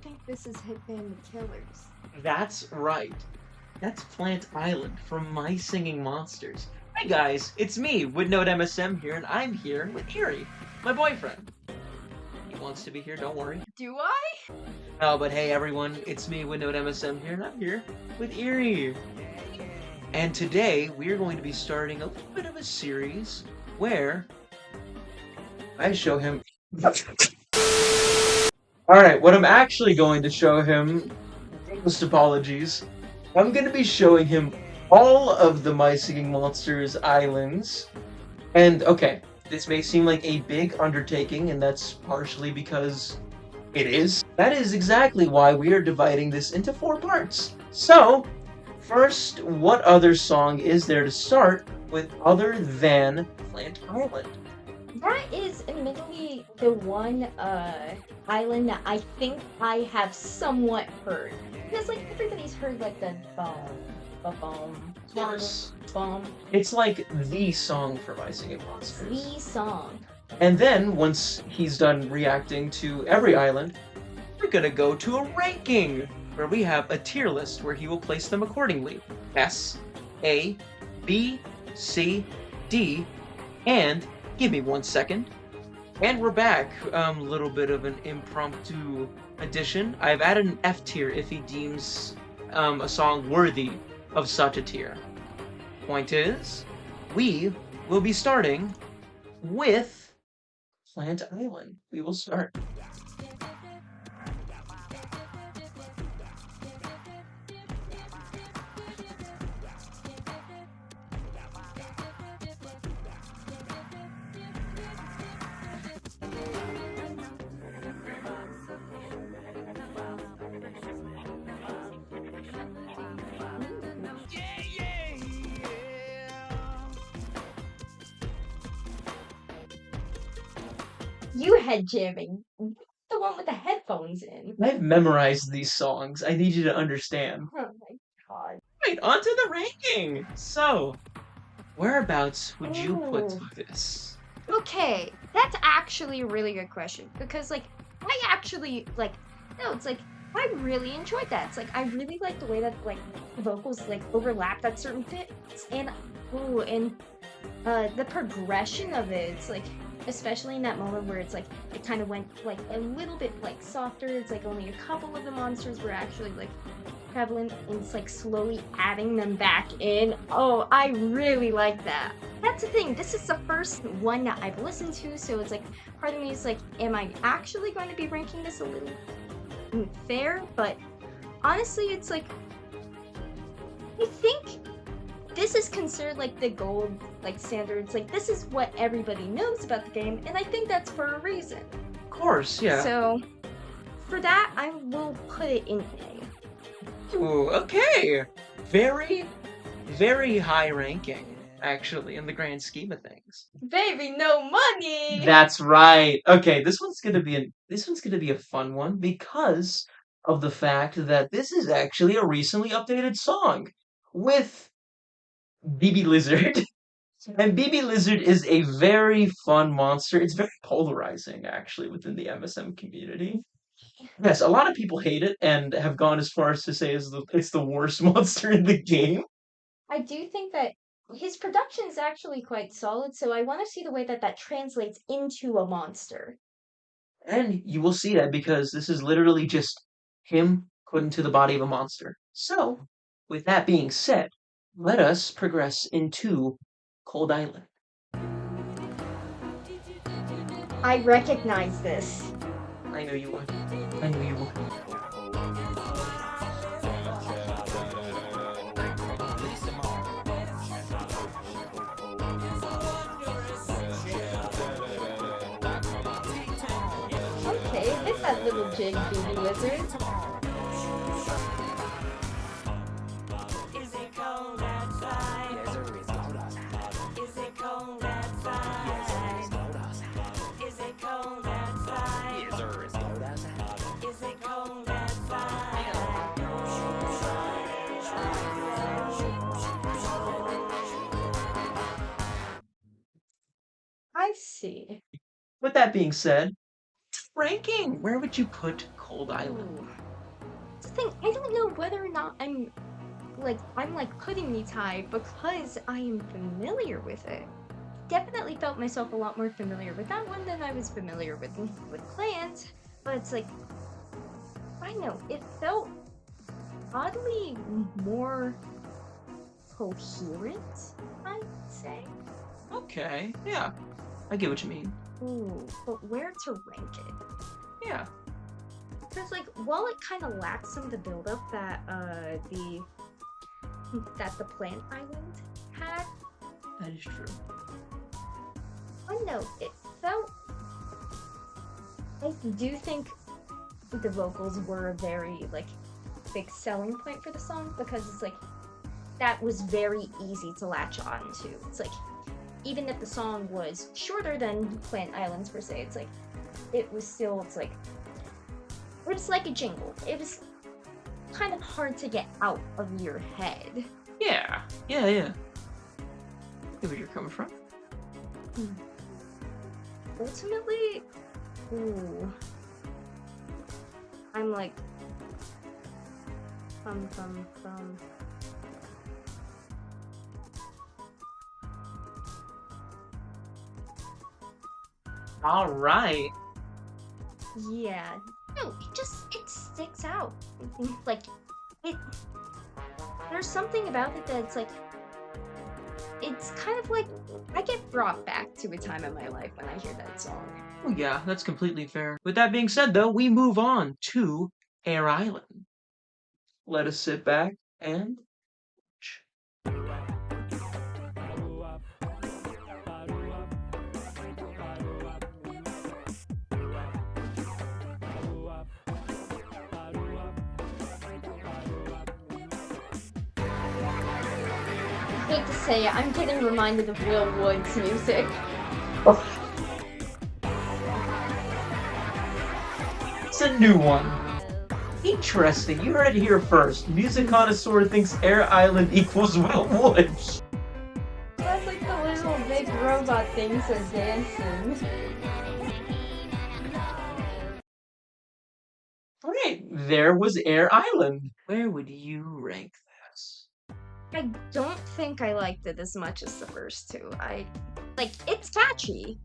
think this is Hitman the Killers. That's right. That's Plant Island from My Singing Monsters. Hi guys, it's me, Woodnode MSM here, and I'm here with Erie, my boyfriend. He wants to be here, don't worry. Do I? Oh, but hey everyone, it's me, Woodnode MSM here, and I'm here with Erie. And today we're going to be starting a little bit of a series where I show him. Alright, what I'm actually going to show him, most apologies, I'm going to be showing him all of the My Singing Monsters islands. And, okay, this may seem like a big undertaking, and that's partially because it is. That is exactly why we are dividing this into 4 parts. So, first, what other song is there to start with other than Plant Island? That is admittedly the one island that I think I have somewhat heard. Because like everybody's heard like the boom, Of course. boom, It's like the song for My Singing Monsters. the song. And then, once he's done reacting to every island, we're gonna go to a ranking, where we have a tier list where he will place them accordingly. S, A, B, C, D, and give me 1 second. And we're back. Little bit of an impromptu addition. I've added an F tier if he deems a song worthy of such a tier. Point is, we will be starting with Plant Island. We will start. You head jamming. The one with the headphones in. I've memorized these songs. I need you to understand. Oh my god. Right, onto the ranking! So, whereabouts would you put Ooh. this? Okay, that's actually a really good question because like I actually like no, it's like I really enjoyed that. It's like I really like the way that like the vocals like overlapped at certain bits and the progression of it. It's like especially in that moment where it's like it kind of went like a little bit like softer. It's like only a couple of the monsters were actually like prevalent and it's like slowly adding them back in. Oh, I really like that. That's the thing, this is the first one that I've listened to, so it's like part of me is like, am I actually going to be ranking this a little unfair? But honestly, it's like I think this is considered like the gold like standards. Like this is what everybody knows about the game, and I think that's for a reason. Of course, yeah. So for that, I will put it in A. Ooh, okay! Very, very high ranking, actually, in the grand scheme of things. Baby, no money. That's right. Okay, this one's gonna be a fun one because of the fact that this is actually a recently updated song with BB Lizard. And BB Lizard is a very fun monster. It's very polarizing, actually, within the MSM community. Yes, a lot of people hate it and have gone as far as to say it's the worst monster in the game. I do think that his production is actually quite solid, so I want to see the way that that translates into a monster. And you will see that because this is literally just him put into the body of a monster. So, with that being said, let us progress into Cold Island. I recognize this. I knew you would. I knew you would. Okay, hit that little jig, baby lizard. Is it cold outside? Yes, it is cold outside. Is it cold outside? Yes, it is cold outside. Is it cold outside? Yes, it is cold outside. Is it cold outside? I see. With that being said, ranking. Where would you put Cold Island? Ooh. The thing, I don't know whether or not I'm putting these high because I am familiar with it. Definitely felt myself a lot more familiar with that one than I was familiar with Clans, but it's like, I don't know, it felt oddly more coherent, I'd say. Okay, yeah. I get what you mean. Ooh, but where to rank it? Yeah. Because, like, while it kind of lacks some of the build-up that, the Plant Island had, That is true. I don't know, it felt... I do think the vocals were a very, like, big selling point for the song, because it's, like, that was very easy to latch on to. It's, like, even if the song was shorter than Plant Islands, per se, it's, like, it was still, it's, like, it was like a jingle. It was kind of hard to get out of your head. Yeah. Yeah, yeah. I get where you're coming from. Ultimately, ooh, I'm like, All right. yeah. No, it sticks out. Like, there's something about it that's like, it's kind of like, I get brought back to a time in my life when I hear that song. Oh, yeah, that's completely fair. With that being said, though, we move on to Air Island. Let us sit back and watch. I hate to say it, I'm getting reminded of Will Wood's music. It's a new one. Interesting. You heard it here first. Music connoisseur thinks Air Island equals Will Woods. That's like the little big robot things are dancing. Alright, there was Air Island. Where would you rank this? I don't think I liked it as much as the first two. It's catchy.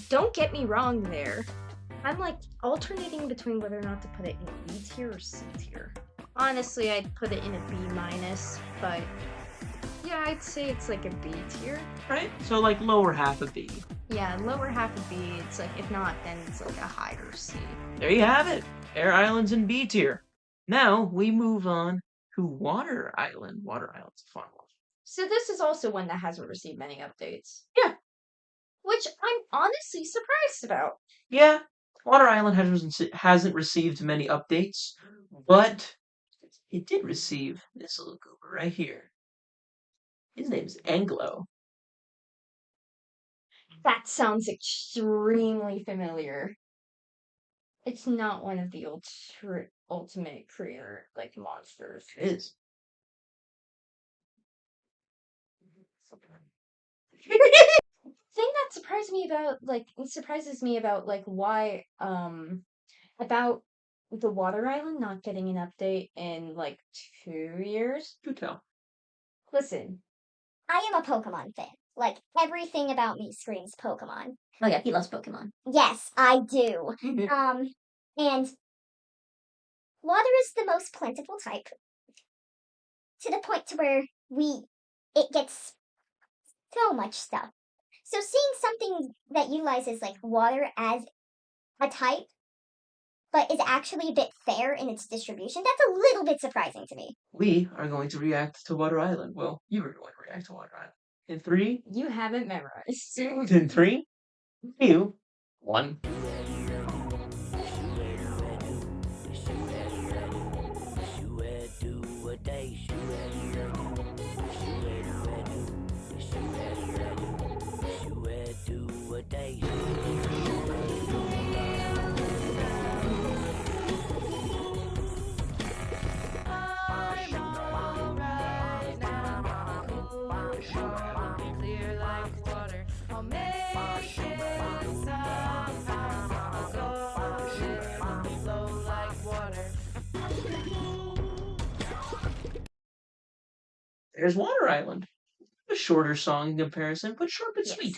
Don't get me wrong there. I'm like alternating between whether or not to put it in B tier or C tier. Honestly, I'd put it in a B minus, but yeah, I'd say it's like a B tier. Right? So like lower half of B. Yeah, lower half of B, it's like, if not, then it's like a higher C. There you have it. Air Island's in B tier. Now we move on to Water Island. Water Island's a fun one. So this is also one that hasn't received many updates. Yeah. Which I'm honestly surprised about. Yeah, Water Island hasn't received many updates, but it did receive this little goober right here. His name's Anglo. That sounds extremely familiar. It's not one of the ultimate creator, like, monsters. It is. Thing that surprises me about why about the Water Island not getting an update in 2 years. Do tell. Listen, I am a Pokemon fan. Like, everything about me screams Pokemon. oh yeah, he loves Pokemon. Yes, I do. Mm-hmm. And water is the most plentiful type. To the point to where it gets so much stuff. So seeing something that utilizes water as a type, but is actually a bit fair in its distribution, that's a little bit surprising to me. We are going to react to Water Island. Well, you are going to react to Water Island. In 3, You haven't memorized. in 3, 2, 1. Clear like water, I'll make it somehow. There's Water Island. A shorter song in comparison, but short but Yes. sweet.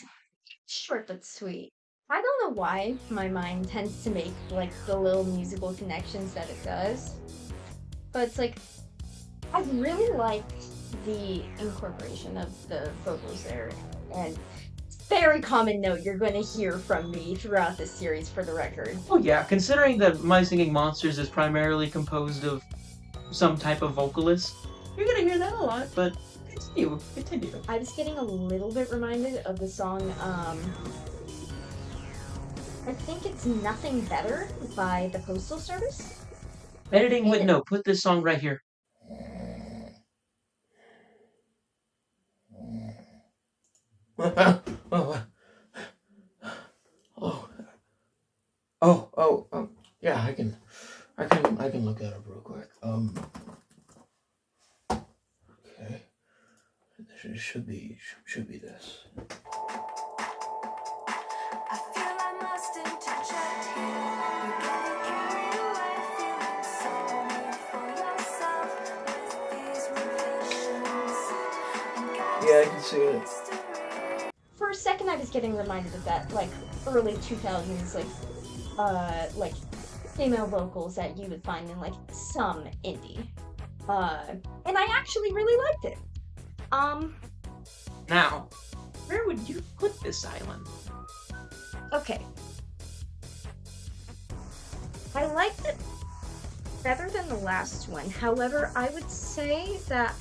Short but sweet. I don't know why my mind tends to make like the little musical connections that it does, but it's like I really like the incorporation of the vocals there, and very common note you're going to hear from me throughout this series, for the record. Oh yeah, considering that My Singing Monsters is primarily composed of some type of vocalist, you're gonna hear that a lot, but continue. I was getting a little bit reminded of the song, I think it's Nothing Better by the Postal Service. Editing with no, put this song right here. Yeah, I can look that up real quick. Okay, it should be this. I feel I must interject here. You're getting carried away, feeling sorry for yourself with these revisions. Yeah, I can see it. For a second, I was getting reminded of that, like, early 2000s, like, female vocals that you would find in, like, some indie. And I actually really liked it. Now, where would you put this island? Okay. I liked it better than the last one. However, I would say that,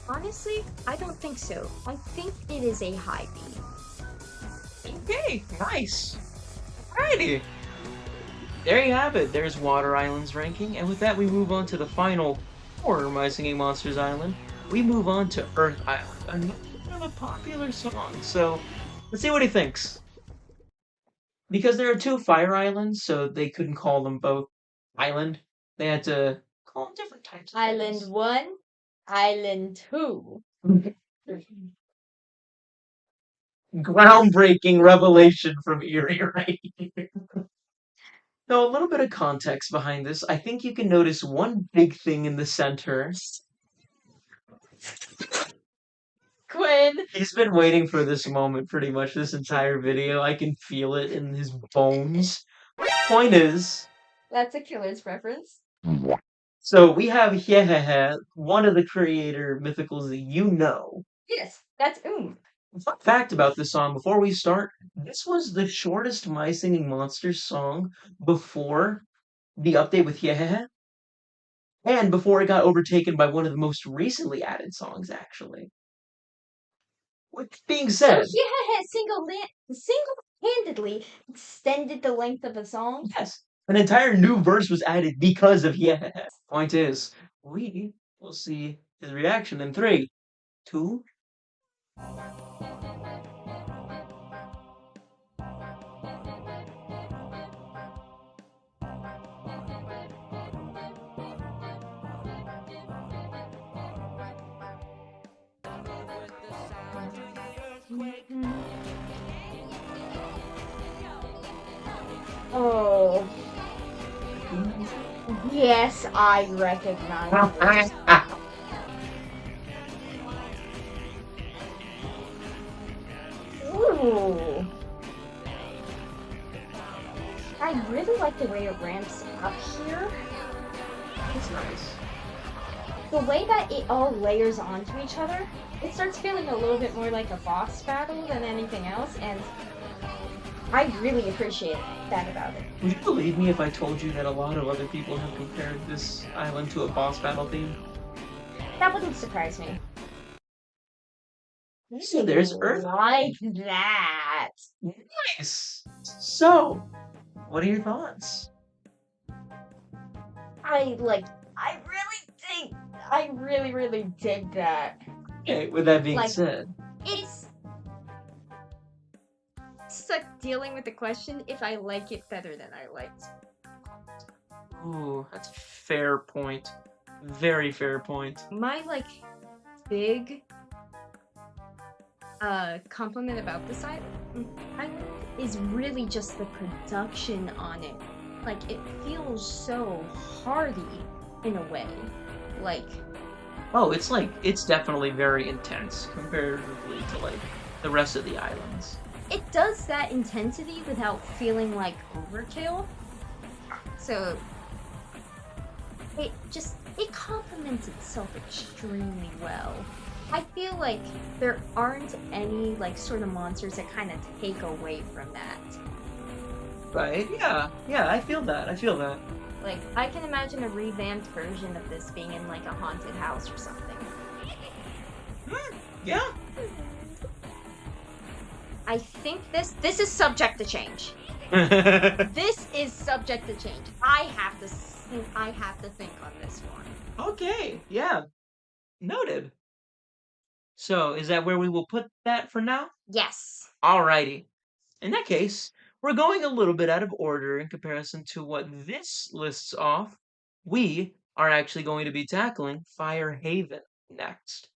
honestly, I don't think so. I think it is a high B. Okay, nice. Alrighty. There you have it. There's Water Island's ranking, and with that we move on to the final for My Singing Monsters Island. We move on to Earth Island, another popular song. So, let's see what he thinks. Because there are two fire islands, so they couldn't call them both island. They had to call them different types of Island things. 1, Island 2. Groundbreaking revelation from Erie right here. So a little bit of context behind this. I think you can notice one big thing in the center. Quinn! He's been waiting for this moment pretty much this entire video. I can feel it in his bones. Point is, That's a killer's reference. so we have Hehehe, one of the creator mythicals that you know. Yes, that's Fun fact about this song before we start, this was the shortest My Singing Monsters song before the update with Hehehe. And before it got overtaken by one of the most recently added songs, actually. With being said, Yeah, single-handedly extended the length of a song. yes, an entire new verse was added because of Hehehe. Point is, we will see his reaction in 3, 2, Oh. Yes, I recognize it. Ooh. I really like the way it ramps up here. That's nice. The way that it all layers onto each other, it starts feeling a little bit more like a boss battle than anything else, and I really appreciate that about it. Would you believe me if I told you that a lot of other people have compared this island to a boss battle theme? That wouldn't surprise me. So there's Earth. Like that. Nice. So, what are your thoughts? I really dig that. Okay, with that being Like- said, It's stuck dealing with the question if I like it better than I liked. ooh, that's a fair point. Very fair point. My big compliment about this island is really just the production on it. Like, it feels so hearty in a way. Like, Oh, it's definitely very intense comparatively to like the rest of the islands. It does that intensity without feeling like overkill. So it complements itself extremely well. I feel like there aren't any like sort of monsters that kind of take away from that. Right? Yeah. Yeah, I feel that. I feel that. Like I can imagine a revamped version of this being in like a haunted house or something. Yeah. I think this is subject to change. This is subject to change. I have to think on this one. Okay. Yeah. Noted. So, is that where we will put that for now? Yes. Alrighty. In that case, we're going a little bit out of order in comparison to what this lists off. We are actually going to be tackling Fire Haven next.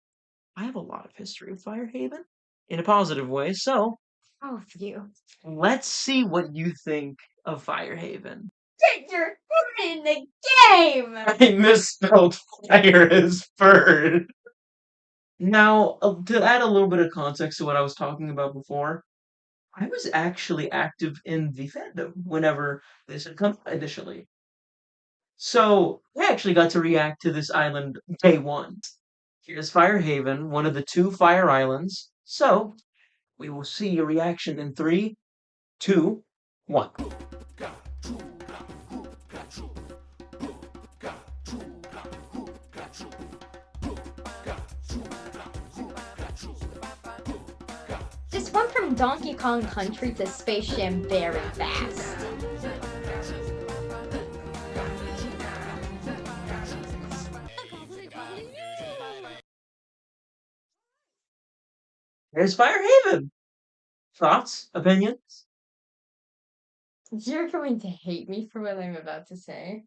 I have a lot of history with Fire Haven in a positive way, so Oh, phew. let's see what you think of Fire Haven. Get your foot in the game! I misspelled fire as bird. Now, to add a little bit of context to what I was talking about before, I was actually active in the fandom whenever this had come out initially. So I actually got to react to this island day one. Here's Fire Haven, one of the two fire islands. So we will see a reaction in three, two, one. This went from Donkey Kong Country to Space Jam very fast. There's Fire Haven. Thoughts? Opinions? You're going to hate me for what I'm about to say.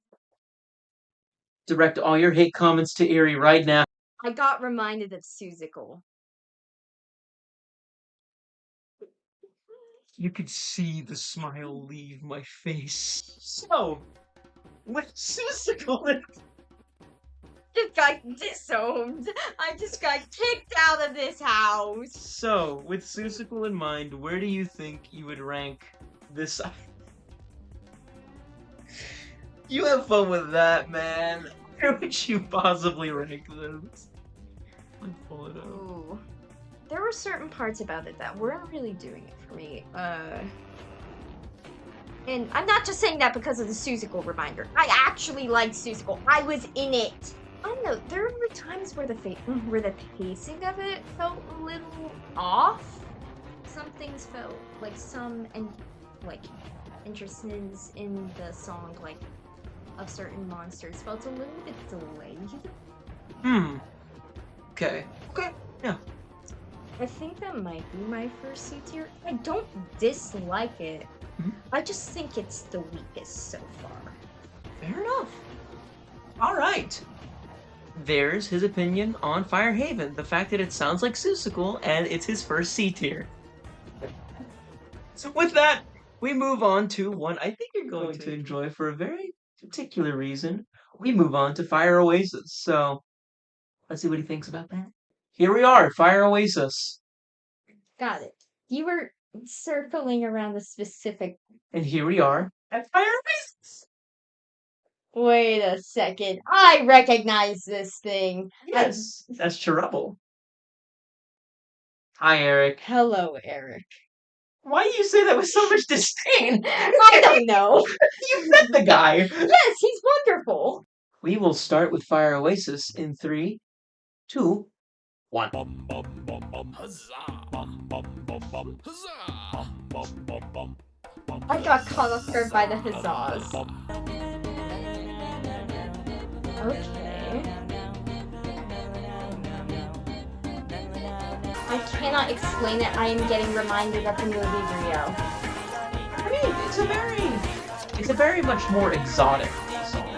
Direct all your hate comments to Erie right now. I got reminded of Suzical. You could see the smile leave my face. So, with Susical Just got disowned. I just got kicked out of this house. So, with Susical in mind, where do you think you would rank this? You have fun with that, man. Where would you possibly rank this? Let me pull it up. Ooh. There were certain parts about it that weren't really doing it for me. And I'm not just saying that because of the Suzical reminder. I actually liked Suzical. I was in it. I don't know. There were times where the pacing of it felt a little off. Some things felt like interests in the song of certain monsters felt a little bit delayed. Okay. Yeah. I think that might be my first C tier. I don't dislike it. I just think it's the weakest so far. Fair enough. All right. There's his opinion on Fire Haven. The fact that it sounds like Susical and it's his first C tier. So with that, we move on to one I think you're going to enjoy for a very particular reason. We move on to Fire Oasis. So let's see what he thinks about that. Here we are, Fire Oasis. Got it. You were circling around a specific. And here we are at Fire Oasis. Wait a second. I recognize this thing. Yes, that's Cherubble. Hi, Eric. Hello, Eric. Why do you say that with so much disdain? I don't know. You met the guy. Yes, he's wonderful. We will start with Fire Oasis in 3, 2, 1. I got caught off guard by the huzzas. Okay. I cannot explain it. I am getting reminded of the movie Rio. I mean, it's a very much more exotic song.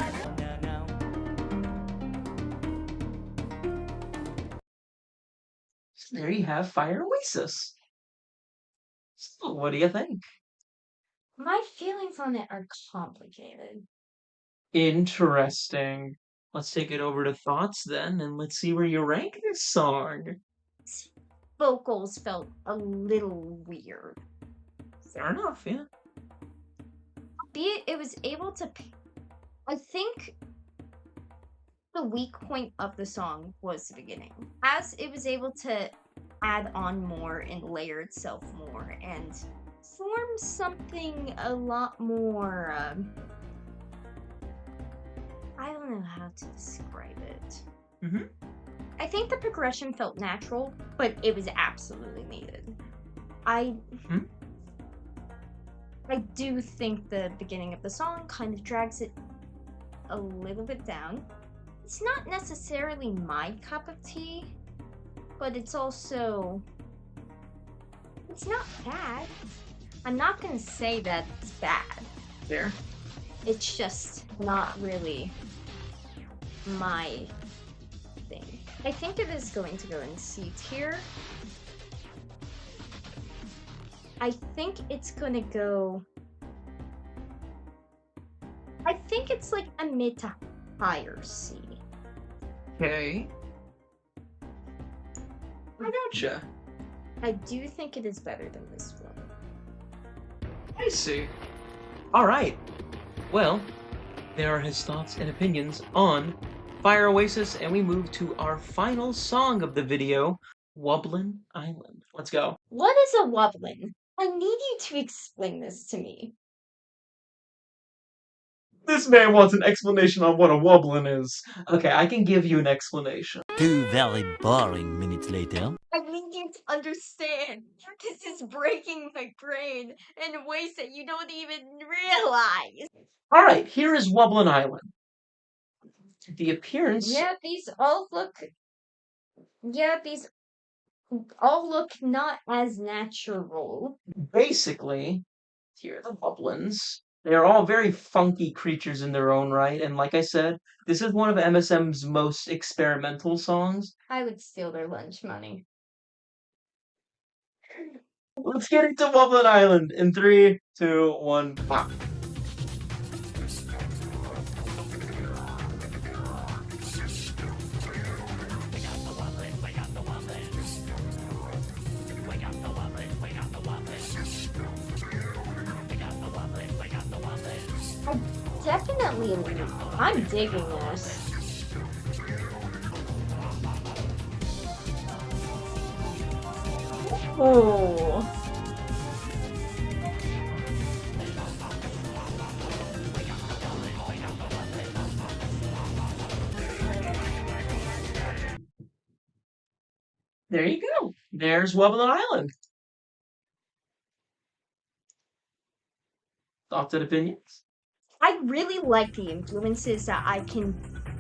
So there you have Fire Oasis. So what do you think? My feelings on it are complicated. Interesting. let's take it over to thoughts then, and let's see where you rank this song. Vocals felt a little weird. Fair enough, yeah. It was able to. I think the weak point of the song was the beginning, as it was able to add on more and layer itself more and form something a lot more. I don't know how to describe it. Mm-hmm. I think the progression felt natural, but it was absolutely needed. I do think the beginning of the song kind of drags it a little bit down. It's not necessarily my cup of tea, but it's also... it's not bad. I'm not gonna say that it's bad. Fair. It's just not really my thing. I think it is going to go in C tier. I think it's gonna go... I think it's like a mid to higher C. Okay. I gotcha. I do think it is better than this one. I see. Alright. Well, there are his thoughts and opinions on Fire Oasis, and we move to our final song of the video, Wublin Island. Let's go. What is a Wublin? I need you to explain this to me. This man wants an explanation on what a Wublin is. Okay, I can give you an explanation. 2 very boring minutes later. I need you to understand. This is breaking my brain in ways that you don't even realize. Alright, here is Wublin Island. The appearance... Yeah, these all look not as natural. Basically, here are the Wublins. They're all very funky creatures in their own right, and like I said, this is one of MSM's most experimental songs. I would steal their lunch money. Let's get into Wublin Island in 3, 2, 1, pop. Definitely, I'm digging this. Oh. There you go. There's Wublin Island. Thoughts and opinions? I really like the influences that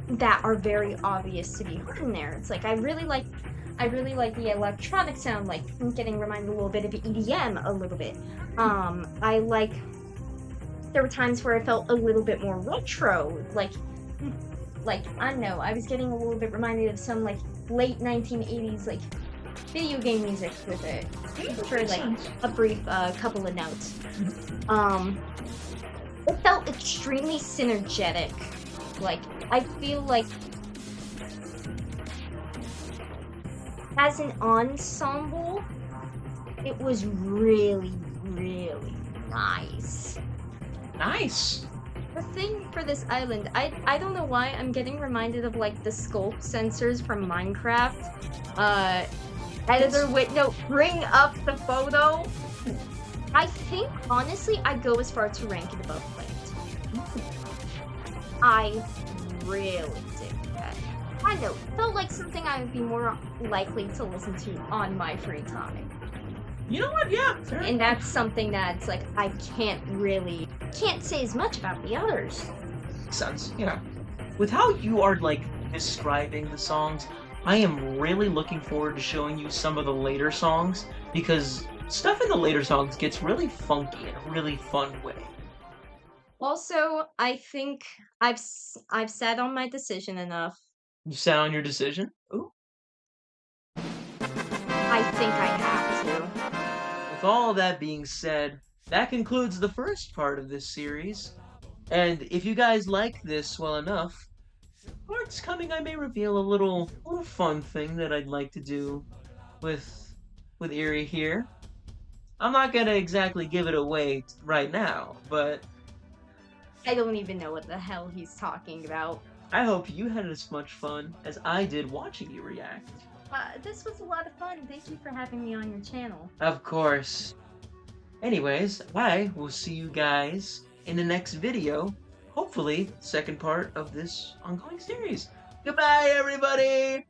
that are very obvious to be heard in there. It's like I really like the electronic sound, like I'm getting reminded a little bit of EDM a little bit. There were times where I felt a little bit more retro, like I don't know, I was getting a little bit reminded of some like late 1980s like video game music with it for like a brief couple of notes. It felt extremely synergetic. Like, I feel like as an ensemble, it was really, really nice. Nice. The thing for this island, I don't know why I'm getting reminded of like the sculpt sensors from Minecraft. Editor no, bring up the photo. I think, honestly, I'd go as far to rank it above Plant. I really dig that. I know, it felt like something I would be more likely to listen to on my free time. You know what? Yeah. Fair. And that's something that's like, I can't say as much about the others. Makes sense. Yeah. With how you are, like, describing the songs, I am really looking forward to showing you some of the later songs, because stuff in the later songs gets really funky in a really fun way. Also, I think I've sat on my decision enough. You sat on your decision? Ooh. I think I have to. With all that being said, that concludes the first part of this series. And if you guys like this well enough, parts coming, I may reveal a little fun thing that I'd like to do with Erie here. I'm not gonna exactly give it away right now, but I don't even know what the hell he's talking about. I hope you had as much fun as I did watching you react. This was a lot of fun. Thank you for having me on your channel. Of course. Anyways, I will see you guys in the next video. Hopefully, second part of this ongoing series. Goodbye, everybody!